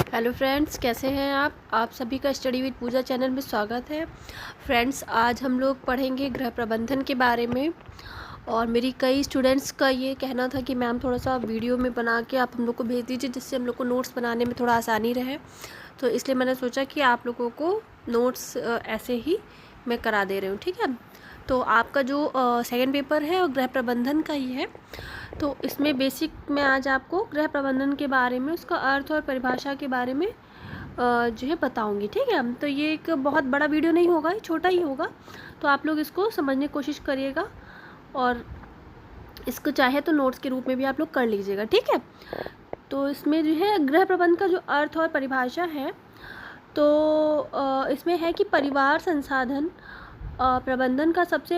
Hello friends, कैसे हैं आप सभी का स्टडी विद पूजा चैनल में स्वागत है। फ्रेंड्स, आज हम लोग पढ़ेंगे गृह प्रबंधन के बारे में। और मेरी कई स्टूडेंट्स का ये कहना था कि मैम थोड़ा सा वीडियो में बना के आप हम लोग को भेज दीजिए, जिससे हम लोग को नोट्स बनाने में थोड़ा आसानी रहे। तो इसलिए मैंने सोचा कि आप लोगों को नोट्स ऐसे ही मैं करा दे रही हूँ, ठीक है। तो आपका जो सेकंड पेपर है वो गृह प्रबंधन का ही है। तो इसमें बेसिक मैं आज आपको गृह प्रबंधन के बारे में, उसका अर्थ और परिभाषा के बारे में जो है बताऊंगी, ठीक है। तो ये एक बहुत बड़ा वीडियो नहीं होगा, छोटा ही होगा। तो आप लोग इसको समझने की कोशिश करिएगा और इसको चाहे तो नोट्स के रूप में भी आप लोग कर लीजिएगा, ठीक है। तो इसमें जो है गृह प्रबंधन का जो अर्थ और परिभाषा है, तो इसमें है कि परिवार संसाधन प्रबंधन का सबसे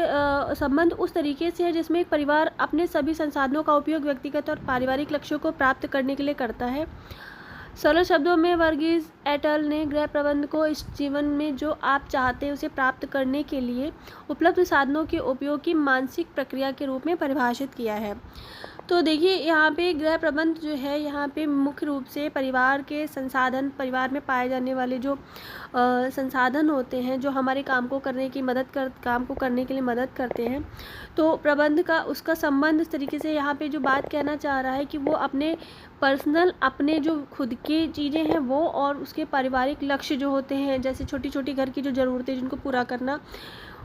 संबंध उस तरीके से है जिसमें एक परिवार अपने सभी संसाधनों का उपयोग व्यक्तिगत और पारिवारिक लक्ष्यों को प्राप्त करने के लिए करता है। सरल शब्दों में वर्गीज एटल ने गृह प्रबंधन को इस जीवन में जो आप चाहते हैं उसे प्राप्त करने के लिए उपलब्ध साधनों के उपयोग की मानसिक प्रक्रिया के रूप में परिभाषित किया है। तो देखिए, यहाँ पे गृह प्रबंध जो है, यहाँ पे मुख्य रूप से परिवार के संसाधन, परिवार में पाए जाने वाले जो संसाधन होते हैं, जो हमारे काम को करने के लिए मदद करते हैं। तो प्रबंध का उसका संबंध इस तरीके से यहाँ पे जो बात कहना चाह रहा है कि वो अपने पर्सनल, अपने जो खुद की चीज़ें हैं वो, और उसके पारिवारिक लक्ष्य जो होते हैं, जैसे छोटी छोटी घर की जो ज़रूरतें जिनको पूरा करना,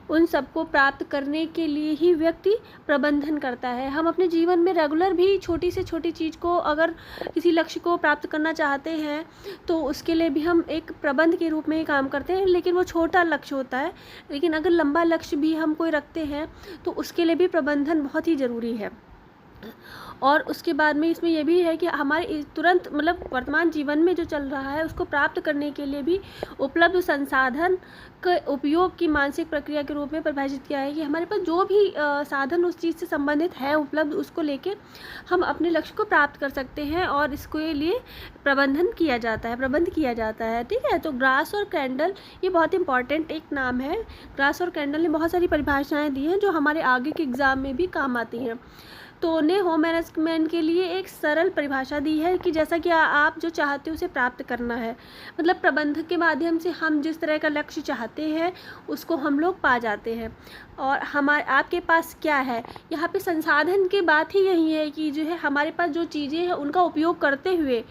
उन सबको प्राप्त करने के लिए ही व्यक्ति प्रबंधन करता है। हम अपने जीवन में रेगुलर भी छोटी से छोटी चीज़ को, अगर किसी लक्ष्य को प्राप्त करना चाहते हैं तो उसके लिए भी हम एक प्रबंध के रूप में ही काम करते हैं, लेकिन वो छोटा लक्ष्य होता है। लेकिन अगर लंबा लक्ष्य भी हम कोई रखते हैं तो उसके लिए भी प्रबंधन बहुत ही ज़रूरी है। और उसके बाद में इसमें यह भी है कि हमारे तुरंत, मतलब वर्तमान जीवन में जो चल रहा है उसको प्राप्त करने के लिए भी उपलब्ध संसाधन के उपयोग की मानसिक प्रक्रिया के रूप में परिभाषित किया है कि हमारे पास जो भी साधन उस चीज़ से संबंधित है उपलब्ध, उसको लेके हम अपने लक्ष्य को प्राप्त कर सकते हैं और इसके लिए प्रबंध किया जाता है, ठीक है। तो ग्रास और कैंडल, ये बहुत इंपॉर्टेंट एक नाम है। ग्रास और कैंडल ने बहुत सारी परिभाषाएँ दी हैं जो हमारे आगे के एग्ज़ाम में भी काम आती हैं। तो ने होम मैनेजमेंट के लिए एक सरल परिभाषा दी है कि जैसा कि आप जो चाहते हो उसे प्राप्त करना है, मतलब प्रबंध के माध्यम से हम जिस तरह का लक्ष्य चाहते हैं उसको हम लोग पा जाते हैं। और आपके पास क्या है, यहाँ पे संसाधन की बात ही यही है कि जो है हमारे पास जो चीज़ें हैं उनका उपयोग करते हुए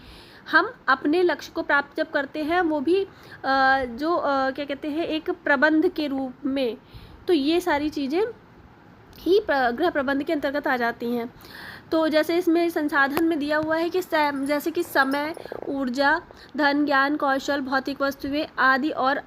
हम अपने लक्ष्य को प्राप्त जब करते हैं, वो भी क्या कहते हैं, एक प्रबंध के रूप में। तो ये सारी चीज़ें ही गृह प्रबंध के अंतर्गत आ जाती हैं। तो जैसे इसमें संसाधन में दिया हुआ है कि जैसे कि समय, ऊर्जा, धन, ज्ञान, कौशल, भौतिक वस्तुएं आदि, और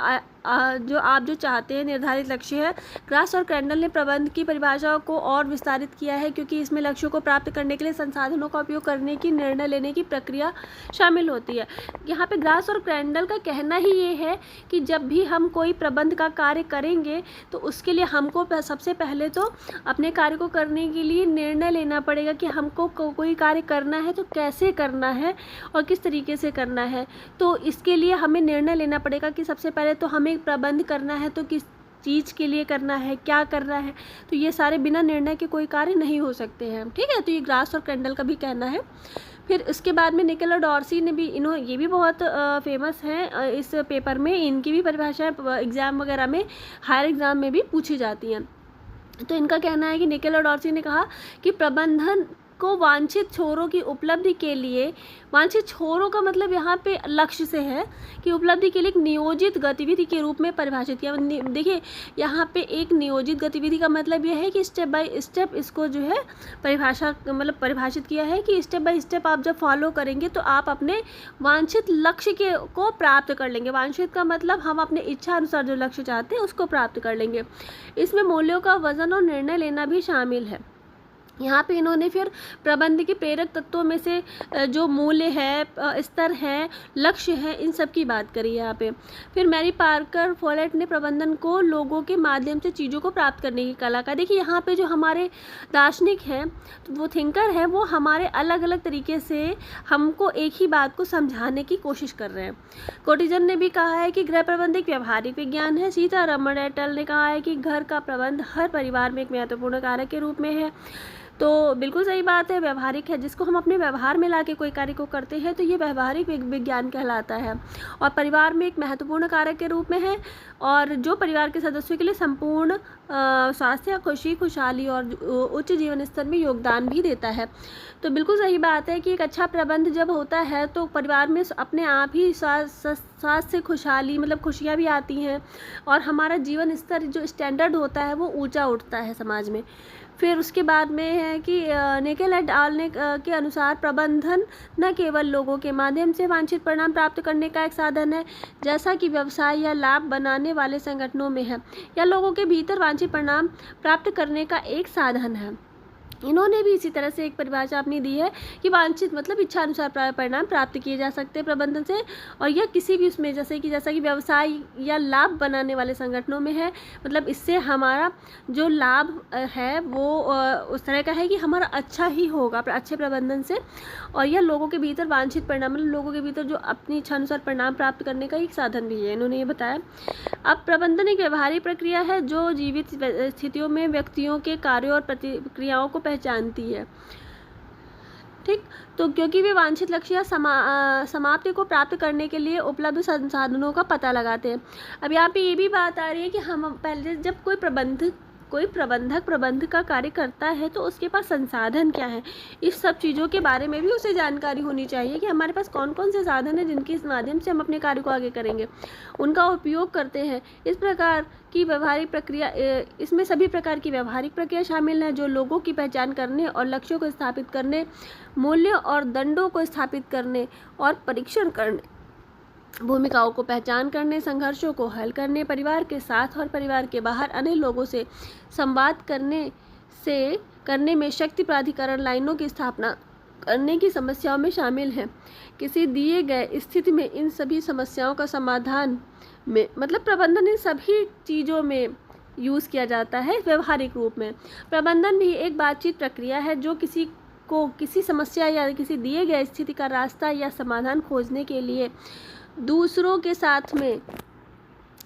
जो आप जो चाहते हैं निर्धारित लक्ष्य है। ग्रास और कैंडल ने प्रबंध की परिभाषा को और विस्तारित किया है क्योंकि इसमें लक्ष्यों को प्राप्त करने के लिए संसाधनों का उपयोग करने की, निर्णय लेने की प्रक्रिया शामिल होती है। यहाँ पे ग्रास और कैंडल का कहना ही ये है कि जब भी हम कोई प्रबंध का कार्य करेंगे तो उसके लिए हमको सबसे पहले तो अपने कार्य को करने के लिए निर्णय लेना पड़ेगा कि हमको कोई कार्य करना है तो कैसे करना है और किस तरीके से करना है। तो इसके लिए हमें निर्णय लेना पड़ेगा कि सबसे पहले तो हमें प्रबंध करना है तो किस चीज़ के लिए करना है, क्या करना है। तो ये सारे बिना निर्णय के कोई कार्य नहीं हो सकते हैं, ठीक है। तो ये ग्रास और कैंडल का भी कहना है। फिर इसके बाद में निकेल और डॉर्सी ने भी, ये भी बहुत फेमस हैं इस पेपर में, इनकी भी परिभाषाएं एग्ज़ाम वगैरह में, हायर एग्ज़ाम में भी पूछी जाती हैं। तो इनका कहना है कि निकेल और डॉर्सी ने कहा कि प्रबंधन को वांछित छोरों की उपलब्धि के लिए, वांछित छोरों का मतलब यहाँ पे लक्ष्य से है कि उपलब्धि के लिए एक नियोजित गतिविधि के रूप में परिभाषित किया। देखिए, यहाँ पे एक नियोजित गतिविधि का मतलब यह है कि स्टेप बाय स्टेप इसको जो है परिभाषित किया है कि स्टेप बाय स्टेप आप जब फॉलो करेंगे तो आप अपने वांछित लक्ष्य को प्राप्त कर लेंगे। वांछित का मतलब हम अपने इच्छा अनुसार जो लक्ष्य चाहते हैं उसको प्राप्त कर लेंगे। इसमें मूल्यों का वजन और निर्णय लेना भी शामिल है। यहाँ पे इन्होंने फिर प्रबंध के प्रेरक तत्वों में से जो मूल्य है, स्तर है, लक्ष्य है, इन सब की बात करी यहाँ पे। फिर मैरी पार्कर फोलेट ने प्रबंधन को लोगों के माध्यम से चीज़ों को प्राप्त करने की कला का। देखिए, यहाँ पे जो हमारे दार्शनिक हैं, वो थिंकर है, वो हमारे अलग अलग तरीके से हमको एक ही बात को समझाने की कोशिश कर रहे हैं। कोटिजन ने भी कहा है कि गृह प्रबंध एक व्यवहारिक विज्ञान है। सीतारमण एटल ने कहा है कि घर का प्रबंध हर परिवार में एक महत्वपूर्ण कार्य के रूप में है। तो बिल्कुल सही बात है, व्यवहारिक है। जिसको हम अपने व्यवहार में लाके कोई कार्य को करते हैं तो ये व्यवहारिक विज्ञान कहलाता है और परिवार में एक महत्वपूर्ण कारक के रूप में है और जो परिवार के सदस्यों के लिए संपूर्ण स्वास्थ्य, खुशी, खुशहाली और उच्च जीवन स्तर में योगदान भी देता है। तो बिल्कुल सही बात है कि एक अच्छा प्रबंध जब होता है तो परिवार में अपने आप ही स्वास्थ्य, खुशहाली, मतलब खुशियाँ भी आती हैं और हमारा जीवन स्तर जो स्टैंडर्ड होता है वो ऊंचा उठता है समाज में। फिर उसके बाद में है कि निकेल एट आल ने के अनुसार प्रबंधन न केवल लोगों के माध्यम से वांछित परिणाम प्राप्त करने का एक साधन है, जैसा कि व्यवसाय या लाभ बनाने वाले संगठनों में है, या लोगों के भीतर वांछित परिणाम प्राप्त करने का एक साधन है। इन्होंने भी इसी तरह से एक परिभाषा अपनी दी है कि वांछित मतलब इच्छा अनुसार परिणाम प्राप्त किए जा सकते हैं प्रबंधन से, और यह किसी भी उसमें जैसा कि व्यवसाय या लाभ बनाने वाले संगठनों में है, मतलब इससे हमारा जो लाभ है वो उस तरह का है कि हमारा अच्छा ही होगा अच्छे प्रबंधन से, और यह लोगों के भीतर वांछित परिणाम मतलब लोगों के भीतर जो अपनी इच्छा अनुसार परिणाम प्राप्त करने का एक साधन भी है, इन्होंने ये बताया। अब प्रबंधन एक व्यवहारिक प्रक्रिया है जो जीवित स्थितियों में व्यक्तियों के कार्यों और प्रतिक्रियाओं को पहचानती है। ठीक, तो क्योंकि वे वांछित लक्ष्य या समाप्ति को प्राप्त करने के लिए उपलब्ध संसाधनों का पता लगाते हैं। अब यहाँ पे ये भी बात आ रही है कि हम पहले जब कोई प्रबंधक प्रबंध का कार्य करता है तो उसके पास संसाधन क्या है, इस सब चीज़ों के बारे में भी उसे जानकारी होनी चाहिए कि हमारे पास कौन कौन से साधन हैं जिनके माध्यम से हम अपने कार्य को आगे करेंगे, उनका उपयोग करते हैं। इस प्रकार की व्यवहारिक प्रक्रिया, इसमें सभी प्रकार की व्यवहारिक प्रक्रिया शामिल है जो लोगों की पहचान करने और लक्ष्यों को स्थापित करने, मूल्य और दंडों को स्थापित करने और परीक्षण करने, भूमिकाओं को पहचान करने, संघर्षों को हल करने, परिवार के साथ और परिवार के बाहर अन्य लोगों से संवाद करने में शक्ति प्राधिकरण लाइनों की स्थापना करने की समस्याओं में शामिल है। किसी दिए गए स्थिति में इन सभी समस्याओं का समाधान में मतलब प्रबंधन इन सभी चीज़ों में यूज़ किया जाता है व्यवहारिक रूप में। प्रबंधन भी एक बातचीत प्रक्रिया है जो किसी को किसी समस्या या किसी दिए गए स्थिति का रास्ता या समाधान खोजने के लिए दूसरों के साथ में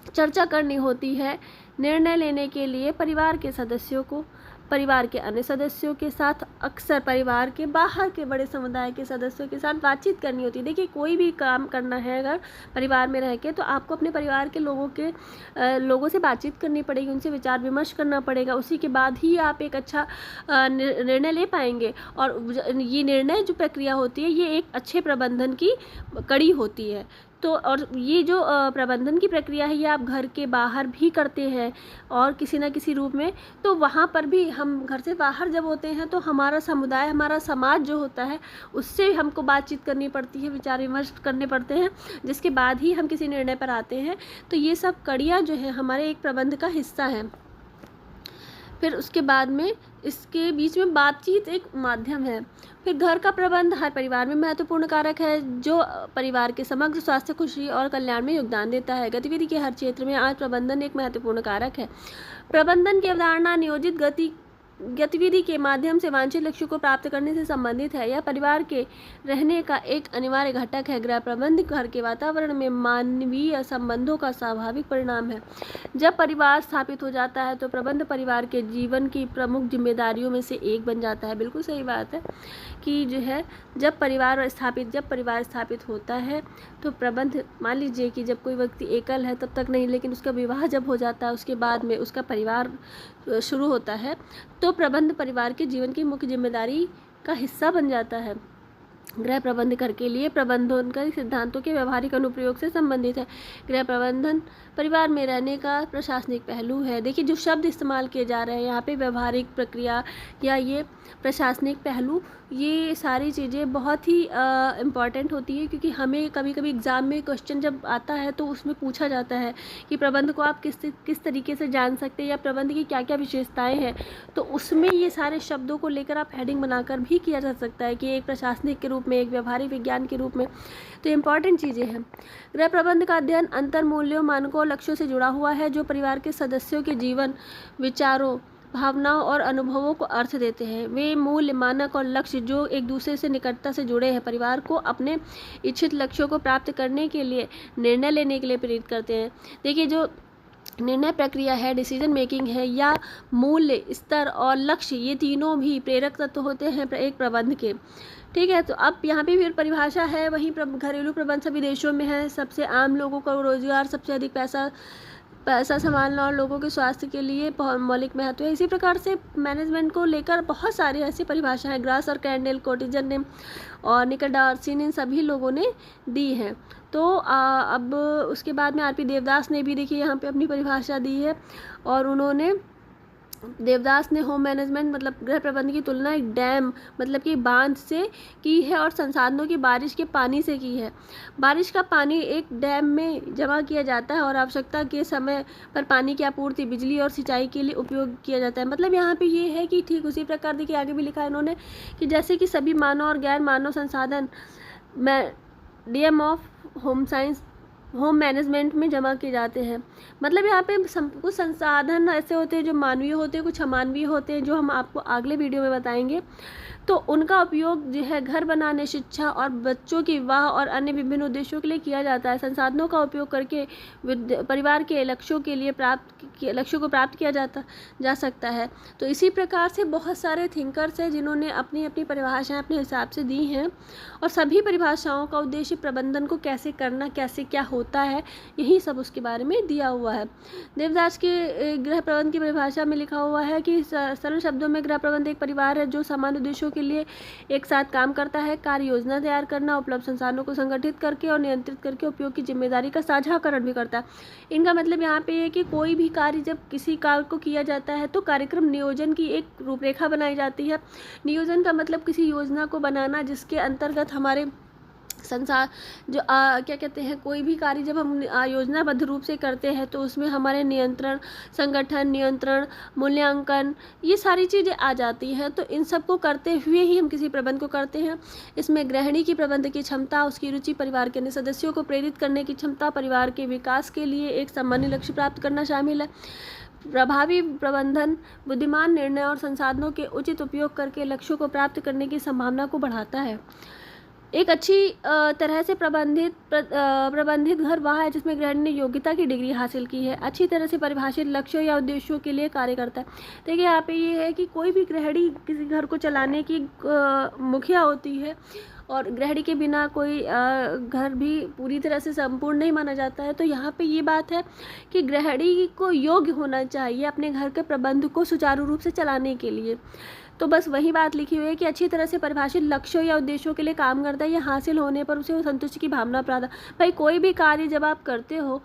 चर्चा करनी होती है। निर्णय लेने के लिए परिवार के सदस्यों को परिवार के अन्य सदस्यों के साथ, अक्सर परिवार के बाहर के बड़े समुदाय के सदस्यों के साथ बातचीत करनी होती है। देखिए, कोई भी काम करना है अगर परिवार में रह के तो आपको अपने परिवार के लोगों से बातचीत करनी पड़ेगी, उनसे विचार विमर्श करना पड़ेगा, उसी के बाद ही आप एक अच्छा निर्णय ले पाएंगे। और ये निर्णय जो प्रक्रिया होती है ये एक अच्छे प्रबंधन की कड़ी होती है। तो और ये जो प्रबंधन की प्रक्रिया है ये आप घर के बाहर भी करते हैं और किसी न किसी रूप में, तो वहाँ पर भी हम घर से बाहर जब होते हैं तो हमारा समुदाय, हमारा समाज जो होता है उससे हमको बातचीत करनी पड़ती है, विचार विमर्श करने पड़ते हैं, जिसके बाद ही हम किसी निर्णय पर आते हैं। तो ये सब कड़ियाँ जो है हमारे एक प्रबंध का हिस्सा है। फिर उसके बाद में इसके बीच में बातचीत एक माध्यम है। फिर घर का प्रबंध हर परिवार में महत्वपूर्ण कारक है जो परिवार के समग्र स्वास्थ्य, खुशी और कल्याण में योगदान देता है। गतिविधि के हर क्षेत्र में आज प्रबंधन एक महत्वपूर्ण कारक है। प्रबंधन की अवधारणा नियोजित गतिविधि के माध्यम से वांछित लक्ष्य को प्राप्त करने से संबंधित है। यह परिवार के रहने का एक अनिवार्य घटक है। गृह प्रबंध घर के वातावरण में मानवीय संबंधों का स्वाभाविक परिणाम है। जब परिवार स्थापित हो जाता है तो प्रबंध परिवार के जीवन की प्रमुख जिम्मेदारियों में से एक बन जाता है। बिल्कुल सही बात है कि जो है जब परिवार स्थापित होता है तो प्रबंध, मान लीजिए कि जब कोई व्यक्ति एकल है तब तक नहीं, लेकिन उसका विवाह जब हो जाता है उसके बाद में उसका परिवार शुरू होता है तो प्रबंध परिवार के जीवन की मुख्य जिम्मेदारी का हिस्सा बन जाता है। गृह प्रबंध घर के लिए प्रबंधन के सिद्धांतों के व्यवहारिक अनुप्रयोग से संबंधित है। गृह प्रबंधन परिवार में रहने का प्रशासनिक पहलू है। देखिए, जो शब्द इस्तेमाल किए जा रहे हैं यहाँ पे, व्यवहारिक प्रक्रिया या ये प्रशासनिक पहलू, ये सारी चीज़ें बहुत ही इम्पॉर्टेंट होती है, क्योंकि हमें कभी कभी एग्ज़ाम में क्वेश्चन जब आता है तो उसमें पूछा जाता है कि प्रबंध को आप किस तरीके से जान सकते हैं या प्रबंध की क्या क्या विशेषताएं हैं। तो उसमें ये सारे शब्दों को लेकर आप हेडिंग बनाकर भी किया जा सकता है कि एक प्रशासनिक के रूप में, एक व्यवहारिक विज्ञान के रूप में। तो इम्पॉर्टेंट चीज़ें हैं। गृह प्रबंध का अध्ययन अंतर मूल्यों, मानकों और लक्ष्यों से जुड़ा हुआ है जो परिवार के सदस्यों के जीवन, विचारों, भावनाओं और अनुभवों को अर्थ देते हैं। वे मूल्य, मानक और लक्ष्य जो एक दूसरे से निकटता से जुड़े हैं परिवार को अपने इच्छित लक्ष्यों को प्राप्त करने के लिए निर्णय लेने के लिए प्रेरित करते हैं। देखिए, जो निर्णय प्रक्रिया है, डिसीजन मेकिंग है, या मूल्य स्तर और लक्ष्य, ये तीनों भी प्रेरक तत्व होते हैं एक प्रबंध के। ठीक है, तो अब यहाँ पे फिर परिभाषा है वहीं घरेलू प्रबंध सभी देशों में है। सबसे आम लोगों को रोजगार, सबसे अधिक पैसा संभालना और लोगों के स्वास्थ्य के लिए मौलिक महत्व है। इसी प्रकार से मैनेजमेंट को लेकर बहुत सारी ऐसी परिभाषाएं ग्रास और कैंडल, कोटिजन ने और निकल डार्सी ने, इन सभी लोगों ने दी हैं। तो अब उसके बाद में आरपी देवदास ने भी देखिए यहाँ पे अपनी परिभाषा दी है, और उन्होंने देवदास ने होम मैनेजमेंट मतलब गृह प्रबंधन की तुलना एक डैम मतलब कि बांध से की है और संसाधनों की बारिश के पानी से की है। बारिश का पानी एक डैम में जमा किया जाता है और आवश्यकता के समय पर पानी की आपूर्ति, बिजली और सिंचाई के लिए उपयोग किया जाता है। मतलब यहाँ पे ये है कि ठीक उसी प्रकार देखिए आगे भी लिखा है इन्होंने कि जैसे कि सभी मानव और गैर मानव संसाधन DM of home science home management में जमा किए जाते हैं। मतलब यहाँ पे कुछ संसाधन ऐसे होते हैं जो मानवीय होते हैं, कुछ अमानवीय होते हैं, जो हम आपको अगले वीडियो में बताएंगे। तो उनका उपयोग जो है घर बनाने, शिक्षा और बच्चों के विवाह और अन्य विभिन्न उद्देश्यों के लिए किया जाता है। संसाधनों का उपयोग करके परिवार के लक्ष्यों को प्राप्त किया जा सकता है। तो इसी प्रकार से बहुत सारे थिंकर्स हैं जिन्होंने अपनी अपनी परिभाषाएं अपने हिसाब से दी हैं, और सभी परिभाषाओं का उद्देश्य प्रबंधन को कैसे करना, कैसे क्या होता है, यही सब उसके बारे में दिया हुआ है। देवदास के गृह प्रबंधन की परिभाषा में लिखा हुआ है कि सरल शब्दों में गृह प्रबंधन एक परिवार है जो समान उद्देश्यों के लिए एक साथ काम करता है। कार्य योजना तैयार करना, उपलब्ध संसाधनों को संगठित करके और नियंत्रित करके उपयोग की जिम्मेदारी का साझाकरण भी करता है। इनका मतलब यहाँ पे है कि कोई भी कार्य जब किसी कार्य को किया जाता है तो कार्यक्रम नियोजन की एक रूपरेखा बनाई जाती है। नियोजन का मतलब किसी योजना को बनाना जिसके अंतर्गत हमारे संसार जो क्या कहते हैं, कोई भी कार्य जब हम योजनाबद्ध रूप से करते हैं तो उसमें हमारे नियंत्रण, संगठन, नियंत्रण, मूल्यांकन, ये सारी चीज़ें आ जाती हैं। तो इन सब को करते हुए ही हम किसी प्रबंध को करते हैं। इसमें गृहिणी की प्रबंध की क्षमता, उसकी रुचि, परिवार के अन्य सदस्यों को प्रेरित करने की क्षमता, परिवार के विकास के लिए एक सामान्य लक्ष्य प्राप्त करना शामिल है। प्रभावी प्रबंधन बुद्धिमान निर्णय और संसाधनों के उचित उपयोग करके लक्ष्यों को प्राप्त करने की संभावना को बढ़ाता है। एक अच्छी तरह से प्रबंधित घर वह है जिसमें गृहिणी ने योग्यता की डिग्री हासिल की है, अच्छी तरह से परिभाषित लक्ष्यों या उद्देश्यों के लिए कार्य करता है। देखिए यहाँ पे ये है कि कोई भी गृहिणी किसी घर को चलाने की मुखिया होती है, और गृहिणी के बिना कोई घर भी पूरी तरह से संपूर्ण नहीं माना जाता है। तो यहाँ पे ये बात है कि गृहिणी को योग्य होना चाहिए अपने घर के प्रबंध को सुचारू रूप से चलाने के लिए। तो बस वही बात लिखी हुई है कि अच्छी तरह से परिभाषित लक्ष्यों या उद्देश्यों के लिए काम करता है। ये हासिल होने पर उसे संतुष्टि की भावना प्राप्त। भाई कोई भी कार्य जब आप करते हो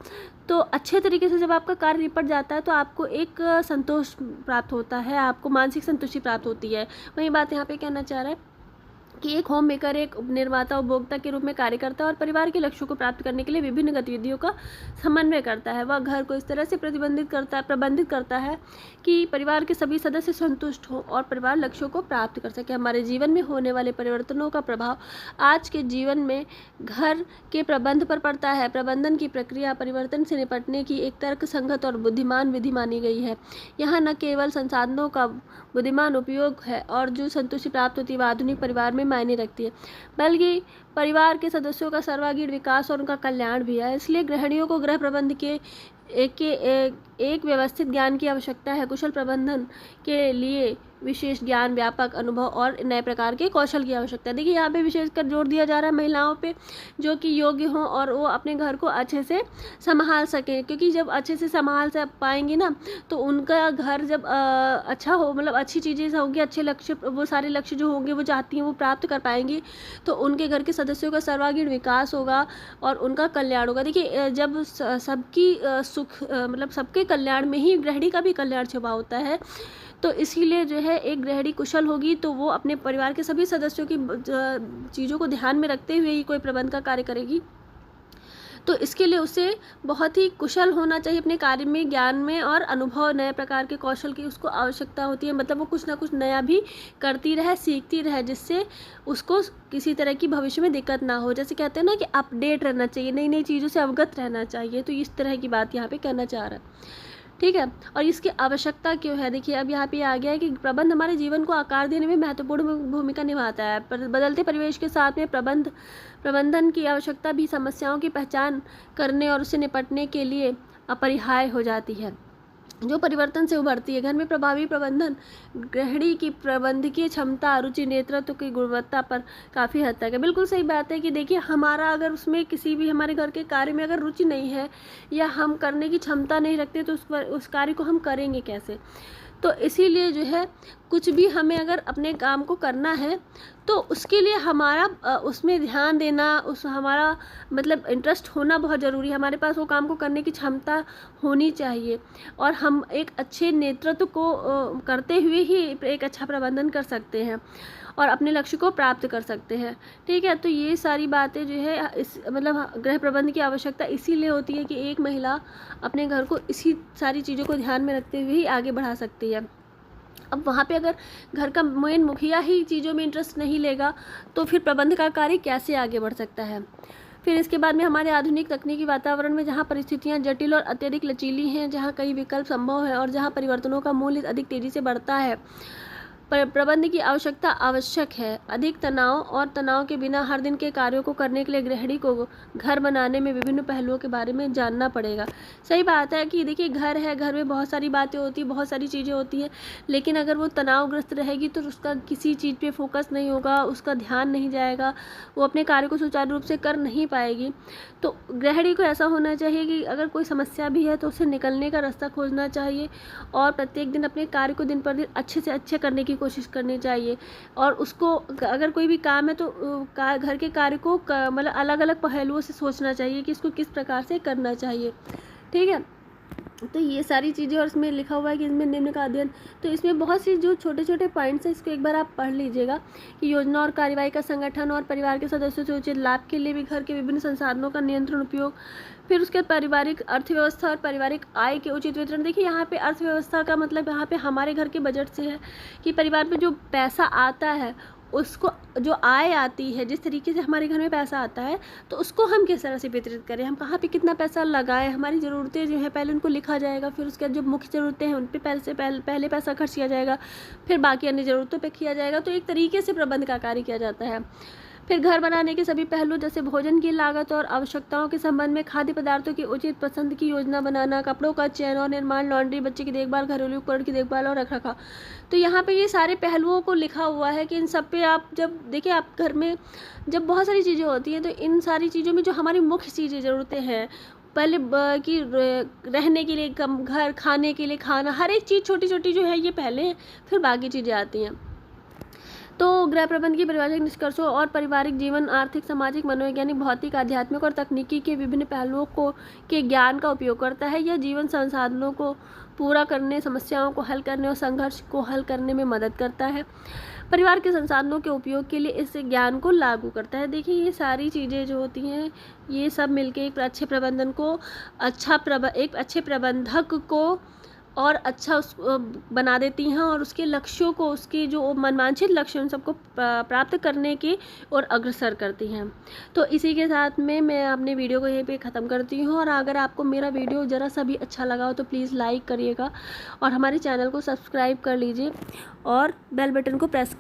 तो अच्छे तरीके से जब आपका कार्य निपट जाता है तो आपको एक संतोष प्राप्त होता है, आपको मानसिक संतुष्टि प्राप्त होती है। वही बात यहाँ पे कहना चाह रहा है कि एक होम मेकर एक निर्माता उपभोक्ता के रूप में कार्य करता है और परिवार के लक्ष्यों को प्राप्त करने के लिए विभिन्न गतिविधियों का समन्वय करता है। वह घर को इस तरह से प्रबंधित करता है कि परिवार के सभी सदस्य संतुष्ट हों और परिवार लक्ष्यों को प्राप्त कर सके। हमारे जीवन में होने वाले परिवर्तनों का प्रभाव आज के जीवन में घर के प्रबंध पर पड़ता है। प्रबंधन की प्रक्रिया परिवर्तन से निपटने की एक तर्कसंगत और बुद्धिमान विधि मानी गई है। यहाँ न केवल संसाधनों का बुद्धिमान उपयोग है और जो संतुष्टि प्राप्त होती है वह आधुनिक परिवार में मायने रखती है, बल्कि परिवार के सदस्यों का सर्वांगीण विकास और उनका कल्याण भी है। इसलिए गृहिणियों को गृह प्रबंध के एक व्यवस्थित ज्ञान की आवश्यकता है। कुशल प्रबंधन के लिए विशेष ज्ञान, व्यापक अनुभव और नए प्रकार के कौशल की आवश्यकता है। देखिए यहाँ पे विशेषकर जोर दिया जा रहा है महिलाओं पे जो कि योग्य हों और वो अपने घर को अच्छे से संभाल सकें, क्योंकि जब अच्छे से संभाल पाएंगी ना तो उनका घर जब अच्छा हो, मतलब अच्छी चीज़ें होंगी, अच्छे लक्ष्य, वो सारे लक्ष्य जो होंगे वो चाहती हैं वो प्राप्त कर पाएंगी, तो उनके घर के सदस्यों का सर्वांगीण विकास होगा और उनका कल्याण होगा। देखिए जब सबकी सुख मतलब सबके कल्याण में ही गृहिणी का भी कल्याण छुपा होता है। तो इसीलिए जो है एक गृहिणी कुशल होगी तो वो अपने परिवार के सभी सदस्यों की चीज़ों को ध्यान में रखते हुए ही कोई प्रबंध का कार्य करेगी। तो इसके लिए उसे बहुत ही कुशल होना चाहिए अपने कार्य में, ज्ञान में और अनुभव, नए प्रकार के कौशल की उसको आवश्यकता होती है। मतलब वो कुछ ना कुछ नया भी करती रहे, सीखती रहे, जिससे उसको किसी तरह की भविष्य में दिक्कत ना हो। जैसे कहते हैं ना कि अपडेट रहना चाहिए, नई नई चीज़ों से अवगत रहना चाहिए। तो इस तरह की बात यहाँ पे कहना चाह रहा है, ठीक है। और इसकी आवश्यकता क्यों है, देखिए अब यहाँ पे आ गया है कि प्रबंध हमारे जीवन को आकार देने में महत्वपूर्ण भूमिका निभाता है। बदलते परिवेश के साथ में प्रबंधन की आवश्यकता भी समस्याओं की पहचान करने और उससे निपटने के लिए अपरिहार्य हो जाती है, जो परिवर्तन से उभरती है। घर में प्रभावी प्रबंधन गृहिणी की प्रबंधकीय क्षमता, रुचि, नेतृत्व की गुणवत्ता पर काफ़ी हद तक है। बिल्कुल सही बात है कि देखिए, हमारा अगर उसमें किसी भी हमारे घर के कार्य में अगर रुचि नहीं है या हम करने की क्षमता नहीं रखते तो उस कार्य को हम करेंगे कैसे। तो इसीलिए जो है, कुछ भी हमें अगर अपने काम को करना है तो उसके लिए हमारा उसमें ध्यान देना, उस हमारा मतलब इंटरेस्ट होना बहुत ज़रूरी है। हमारे पास वो काम को करने की क्षमता होनी चाहिए और हम एक अच्छे नेतृत्व को करते हुए ही एक अच्छा प्रबंधन कर सकते हैं और अपने लक्ष्य को प्राप्त कर सकते हैं। ठीक है, तो ये सारी बातें जो है इस मतलब गृह प्रबंधन की आवश्यकता इसीलिए होती है कि एक महिला अपने घर को इसी सारी चीज़ों को ध्यान में रखते हुए ही आगे बढ़ा सकती है। अब वहाँ पे अगर घर का मेन मुखिया ही चीज़ों में इंटरेस्ट नहीं लेगा तो फिर प्रबंध का कार्य कैसे आगे बढ़ सकता है। फिर इसके बाद में हमारे आधुनिक तकनीकी वातावरण में जहाँ परिस्थितियाँ जटिल और अत्यधिक लचीली हैं, जहाँ कई विकल्प संभव हैं और जहाँ परिवर्तनों का मूल्य अधिक तेज़ी से बढ़ता है, प्रबंध की आवश्यकता आवश्यक है। अधिक तनाव और तनाव के बिना हर दिन के कार्यों को करने के लिए गृहिणी को घर बनाने में विभिन्न पहलुओं के बारे में जानना पड़ेगा। सही बात है कि देखिए, घर है, घर में बहुत सारी बातें होती हैं, बहुत सारी चीज़ें होती हैं, लेकिन अगर वो तनावग्रस्त रहेगी तो उसका किसी चीज़ पे फोकस नहीं होगा, उसका ध्यान नहीं जाएगा, वो अपने कार्य को सुचारू रूप से कर नहीं पाएगी। तो गृहिणी को ऐसा होना चाहिए कि अगर कोई समस्या भी है तो उसे निकलने का रास्ता खोजना चाहिए और प्रत्येक दिन अपने कार्य को दिन पर दिन अच्छे से अच्छे करने की कोशिश करनी चाहिए। और उसको अगर कोई भी काम है तो घर के कार्य को मतलब अलग अलग पहलुओं से सोचना चाहिए कि इसको किस प्रकार से करना चाहिए। ठीक है, तो ये सारी चीज़ें, और इसमें लिखा हुआ है कि इसमें निम्न का अध्ययन, तो इसमें बहुत सी जो छोटे छोटे पॉइंट्स हैं इसको एक बार आप पढ़ लीजिएगा कि योजना और कार्यवाही का संगठन और परिवार के सदस्यों से उचित लाभ के लिए भी घर के विभिन्न संसाधनों का नियंत्रण उपयोग, फिर उसके पारिवारिक अर्थव्यवस्था और पारिवारिक आय के उचित वितरण। देखिए, यहाँ पे अर्थव्यवस्था का मतलब यहाँ पे हमारे घर के बजट से है कि परिवार में जो पैसा आता है उसको, जो आय आती है, जिस तरीके से हमारे घर में पैसा आता है तो उसको हम किस तरह से वितरित करें, हम कहाँ पे कितना पैसा लगाएं। हमारी ज़रूरतें जो है पहले उनको लिखा जाएगा, फिर उसके बाद जो मुख्य ज़रूरतें हैं उन पे पहले पैसा खर्च किया जाएगा, फिर बाकी अन्य ज़रूरतों पे किया जाएगा। तो एक तरीके से प्रबंध का कार्य किया जाता है। फिर घर बनाने के सभी पहलू जैसे भोजन की लागत और आवश्यकताओं के संबंध में खाद्य पदार्थों की उचित पसंद की योजना बनाना, कपड़ों का चयन और निर्माण, लॉन्ड्री, बच्चे की देखभाल, घरेलू उपकरण की देखभाल और रखरखाव। तो यहाँ पे ये सारे पहलुओं को लिखा हुआ है कि इन सब पे आप जब देखिए, आप घर में जब बहुत सारी चीज़ें होती हैं तो इन सारी चीज़ों में जो हमारी मुख्य चीज़ें ज़रूरतें हैं, पहले कि रहने के लिए कम घर, खाने के लिए खाना, हर एक चीज़ छोटी छोटी जो है ये पहले, फिर बाकी चीज़ें आती हैं। तो गृह प्रबंध की परिभाषिक निष्कर्षों और पारिवारिक जीवन, आर्थिक, सामाजिक, मनोवैज्ञानिक, भौतिक, आध्यात्मिक और तकनीकी के विभिन्न पहलुओं को के ज्ञान का उपयोग करता है। यह जीवन संसाधनों को पूरा करने, समस्याओं को हल करने और संघर्ष को हल करने में मदद करता है। परिवार के संसाधनों के उपयोग के लिए इस ज्ञान को लागू करता है। देखिए, ये सारी चीज़ें जो होती हैं ये सब मिलके एक अच्छे प्रबंधन को एक अच्छे प्रबंधक को और अच्छा उस बना देती हैं और उसके लक्ष्यों को, उसके जो मनवांछित लक्ष्य उन सबको प्राप्त करने की ओर अग्रसर करती हैं। तो इसी के साथ में मैं अपने वीडियो को यहीं पे ख़त्म करती हूँ। और अगर आपको मेरा वीडियो ज़रा सा भी अच्छा लगा हो तो प्लीज़ लाइक करिएगा और हमारे चैनल को सब्सक्राइब कर लीजिए और बेल बटन को प्रेस कर